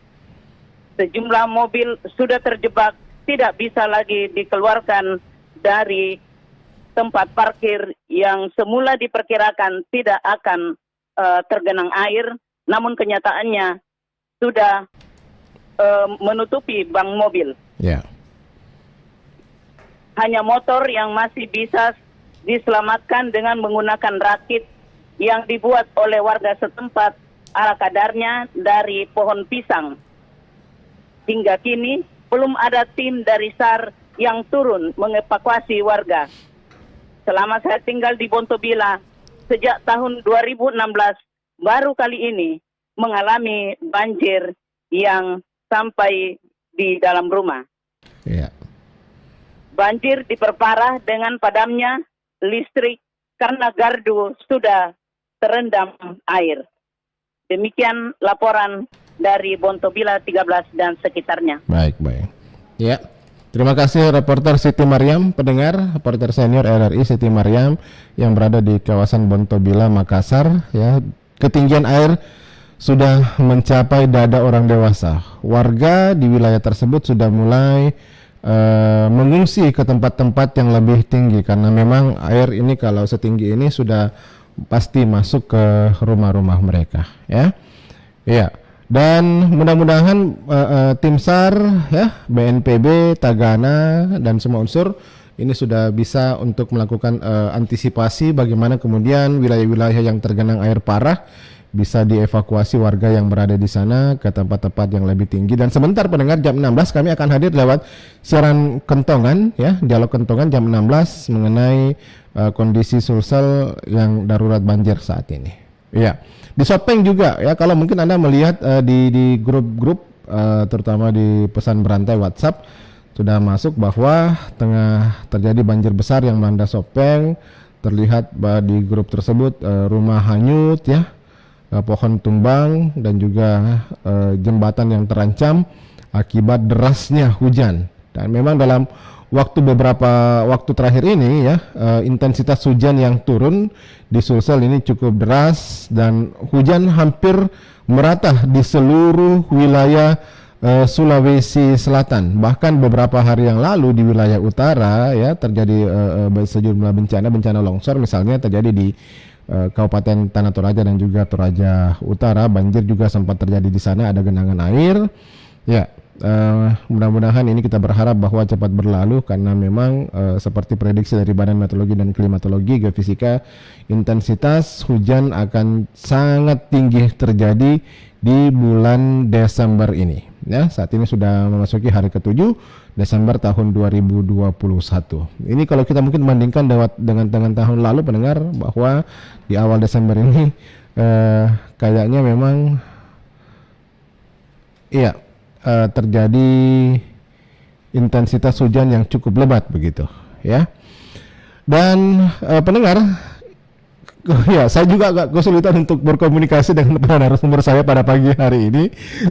Sejumlah mobil sudah terjebak, tidak bisa lagi dikeluarkan dari tempat parkir yang semula diperkirakan tidak akan tergenang air, namun kenyataannya sudah menutupi bang mobil. Ya. Hanya motor yang masih bisa diselamatkan dengan menggunakan rakit yang dibuat oleh warga setempat ala kadarnya dari pohon pisang. Hingga kini belum ada tim dari SAR yang turun mengevakuasi warga. Selama saya tinggal di Bontobila sejak tahun 2016, baru kali ini mengalami banjir yang sampai di dalam rumah. Ya. Banjir diperparah dengan padamnya listrik karena gardu sudah terendam air. Demikian laporan dari Bontobila 13 dan sekitarnya. Baik. Ya. Terima kasih reporter Siti Mariam, pendengar, reporter senior RRI Siti Mariam yang berada di kawasan Bontobila, Makassar. Ya, ketinggian air sudah mencapai dada orang dewasa. Warga di wilayah tersebut sudah mulai mengungsi ke tempat-tempat yang lebih tinggi karena memang air ini kalau setinggi ini sudah pasti masuk ke rumah-rumah mereka. Ya. Dan mudah-mudahan tim SAR, ya, BNPB, Tagana, dan semua unsur ini sudah bisa untuk melakukan antisipasi bagaimana kemudian wilayah-wilayah yang tergenang air parah bisa dievakuasi warga yang berada di sana ke tempat-tempat yang lebih tinggi. Dan sebentar pendengar, jam 16 kami akan hadir lewat siaran kentongan ya, dialog kentongan jam 16 mengenai kondisi Sulsel yang darurat banjir saat ini. Ya, di Sopeng juga ya, kalau mungkin Anda melihat di grup-grup terutama di pesan berantai WhatsApp sudah masuk bahwa tengah terjadi banjir besar yang melanda Sopeng. Terlihat di grup tersebut rumah hanyut ya, pohon tumbang dan juga jembatan yang terancam akibat derasnya hujan. Dan memang dalam beberapa waktu terakhir ini ya, intensitas hujan yang turun di Sulsel ini cukup deras dan hujan hampir merata di seluruh wilayah Sulawesi Selatan. Bahkan beberapa hari yang lalu di wilayah utara ya terjadi sejumlah bencana longsor, misalnya terjadi di Kabupaten Tanah Toraja dan juga Toraja Utara. Banjir juga sempat terjadi di sana, ada genangan air. Ya, mudah-mudahan ini kita berharap bahwa cepat berlalu, karena memang seperti prediksi dari Badan Meteorologi dan Klimatologi Geofisika, intensitas hujan akan sangat tinggi terjadi di bulan Desember ini. Ya, saat ini sudah memasuki hari ke-7 Desember tahun 2021. Ini kalau kita mungkin bandingkan dengan tahun lalu pendengar, bahwa di awal Desember ini kayaknya memang terjadi intensitas hujan yang cukup lebat begitu ya. Dan pendengar, ya, saya juga agak kesulitan untuk berkomunikasi dengan para narasumber saya pada pagi hari ini.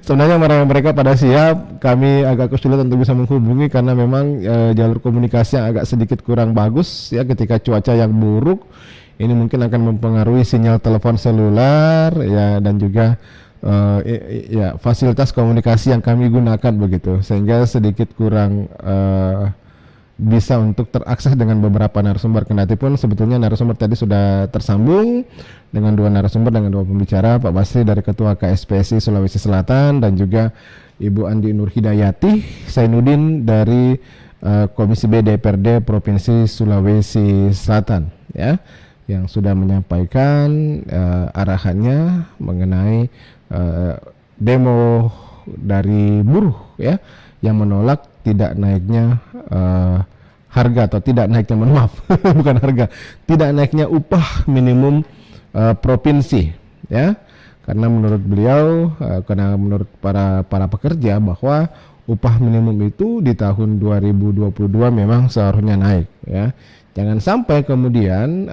Sebenarnya mereka pada siap, kami agak kesulitan untuk bisa menghubungi karena memang jalur komunikasi yang agak sedikit kurang bagus ya, ketika cuaca yang buruk. Ini mungkin akan mempengaruhi sinyal telepon seluler ya, dan juga fasilitas komunikasi yang kami gunakan begitu, sehingga sedikit kurang bisa untuk terakses dengan beberapa narasumber. Kendatipun sebetulnya narasumber tadi sudah tersambung dengan dua narasumber, dengan dua pembicara, Pak Basri dari Ketua KSPSI Sulawesi Selatan dan juga Ibu Andi Nur Hidayati Zainuddin dari Komisi B DPRD Provinsi Sulawesi Selatan ya, yang sudah menyampaikan arahannya mengenai demo dari buruh ya, yang menolak tidak naiknya harga, atau tidak naiknya, maaf bukan harga, tidak naiknya upah minimum provinsi ya, karena menurut beliau, karena menurut para pekerja, bahwa upah minimum itu di tahun 2022 memang seharusnya naik ya. Jangan sampai kemudian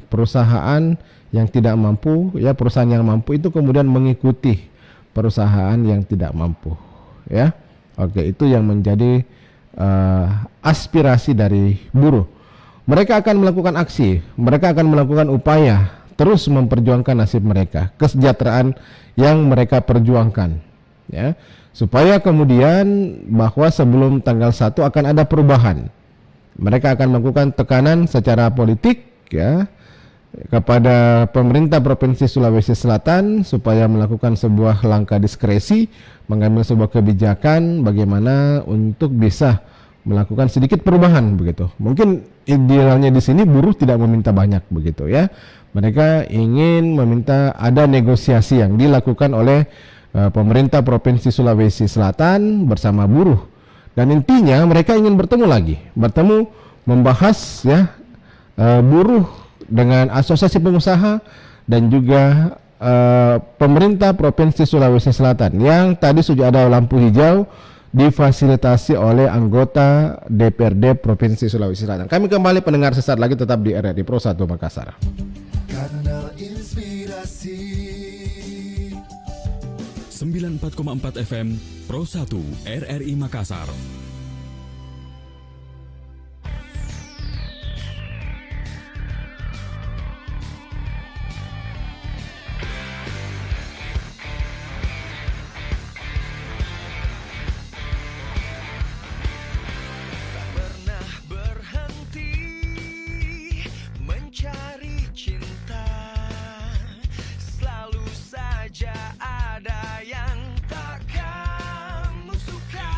perusahaan yang tidak mampu ya, perusahaan yang mampu itu kemudian mengikuti perusahaan yang tidak mampu ya. Oke, itu yang menjadi aspirasi dari buruh. Mereka akan melakukan aksi, mereka akan melakukan upaya terus memperjuangkan nasib mereka, kesejahteraan yang mereka perjuangkan ya, supaya kemudian bahwa sebelum tanggal 1 akan ada perubahan. Mereka akan melakukan tekanan secara politik ya kepada pemerintah Provinsi Sulawesi Selatan supaya melakukan sebuah langkah diskresi, mengambil sebuah kebijakan bagaimana untuk bisa melakukan sedikit perubahan begitu. Mungkin idealnya di sini buruh tidak meminta banyak begitu ya. Mereka ingin meminta ada negosiasi yang dilakukan oleh pemerintah Provinsi Sulawesi Selatan bersama buruh. Dan intinya mereka ingin bertemu lagi, membahas ya, buruh dengan asosiasi pengusaha dan juga pemerintah Provinsi Sulawesi Selatan, yang tadi sudah ada lampu hijau difasilitasi oleh anggota DPRD Provinsi Sulawesi Selatan. Kami kembali pendengar sesaat lagi, tetap di RRI Pro 1 Makassar. Kanal Inspirasi 94,4 FM Pro 1 RRI Makassar. Ada yang tak kamu suka.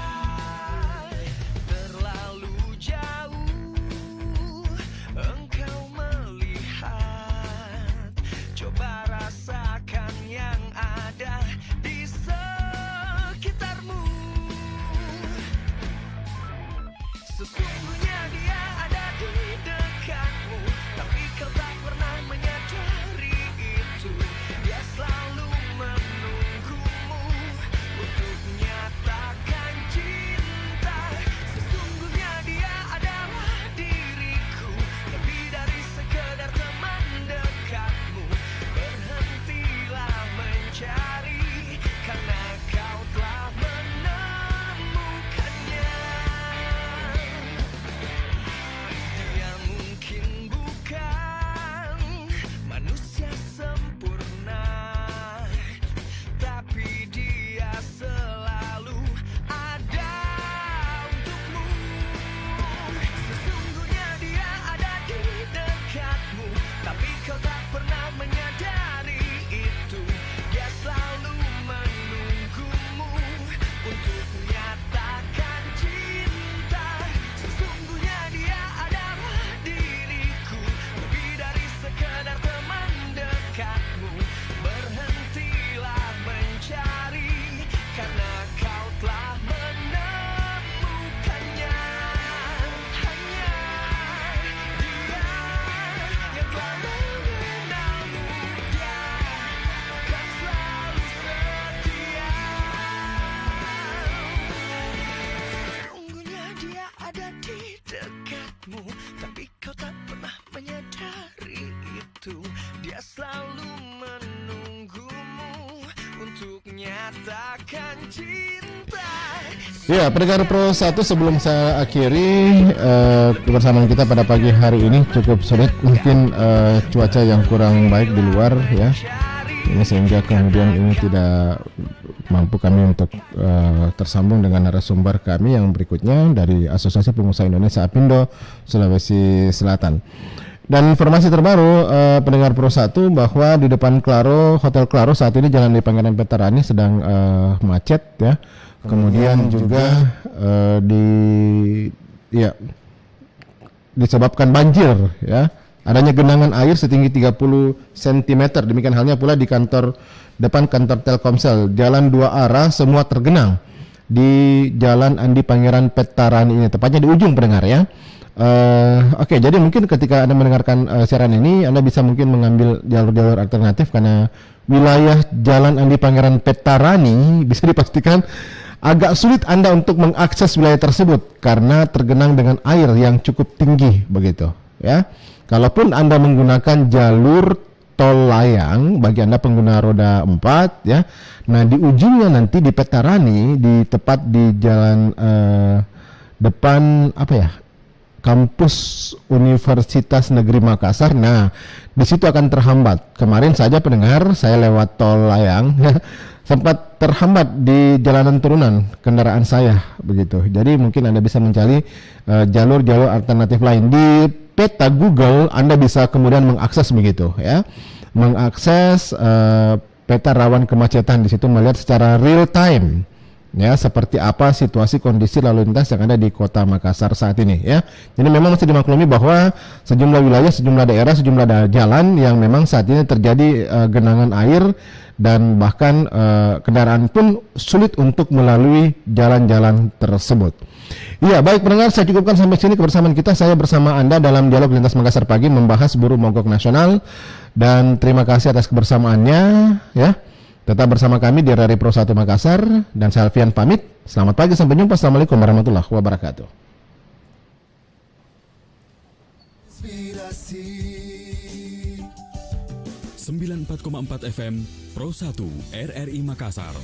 Ya, pendengar Pro 1, sebelum saya akhiri kebersamaan kita pada pagi hari ini cukup sulit, mungkin cuaca yang kurang baik di luar ya. Ini sehingga kemudian ini tidak mampu kami untuk tersambung dengan narasumber kami yang berikutnya dari Asosiasi Pengusaha Indonesia Apindo Sulawesi Selatan. Dan informasi terbaru pendengar Pro 1 bahwa di depan Claro, Hotel Claro saat ini jalan di Pangeran Petarani sedang macet ya. Kemudian juga disebabkan banjir ya. Adanya genangan air setinggi 30 cm. Demikian halnya pula di depan kantor Telkomsel. Jalan dua arah semua tergenang di Jalan Andi Pangeran Petarani ini, tepatnya di ujung pendengar ya. Oke, jadi mungkin ketika Anda mendengarkan siaran ini, Anda bisa mungkin mengambil jalur-jalur alternatif karena wilayah Jalan Andi Pangeran Petarani bisa dipastikan agak sulit Anda untuk mengakses wilayah tersebut karena tergenang dengan air yang cukup tinggi begitu ya. Kalaupun Anda menggunakan jalur tol layang bagi Anda pengguna roda 4 ya. Nah, di ujungnya nanti di Petarani, tepat di jalan depan Kampus Universitas Negeri Makassar. Nah, di situ akan terhambat. Kemarin saja pendengar, saya lewat tol layang sempat terhambat di jalanan turunan kendaraan saya begitu. Jadi mungkin Anda bisa mencari jalur-jalur alternatif lain di peta Google. Anda bisa kemudian mengakses begitu ya. Mengakses peta rawan kemacetan, di situ melihat secara real time ya seperti apa situasi kondisi lalu lintas yang ada di Kota Makassar saat ini ya. Jadi memang masih dimaklumi bahwa sejumlah wilayah, sejumlah daerah, sejumlah jalan yang memang saat ini terjadi genangan air dan bahkan kendaraan pun sulit untuk melalui jalan-jalan tersebut. Iya, baik pendengar, saya cukupkan sampai sini kebersamaan kita. Saya bersama Anda dalam Dialog Lintas Makassar Pagi membahas buruh mogok nasional, dan terima kasih atas kebersamaannya ya. Tetap bersama kami di RRI Pro 1 Makassar, dan saya Alfian pamit. Selamat pagi, sampai jumpa. Assalamualaikum warahmatullahi wabarakatuh. 94,4 FM Pro 1 RRI Makassar.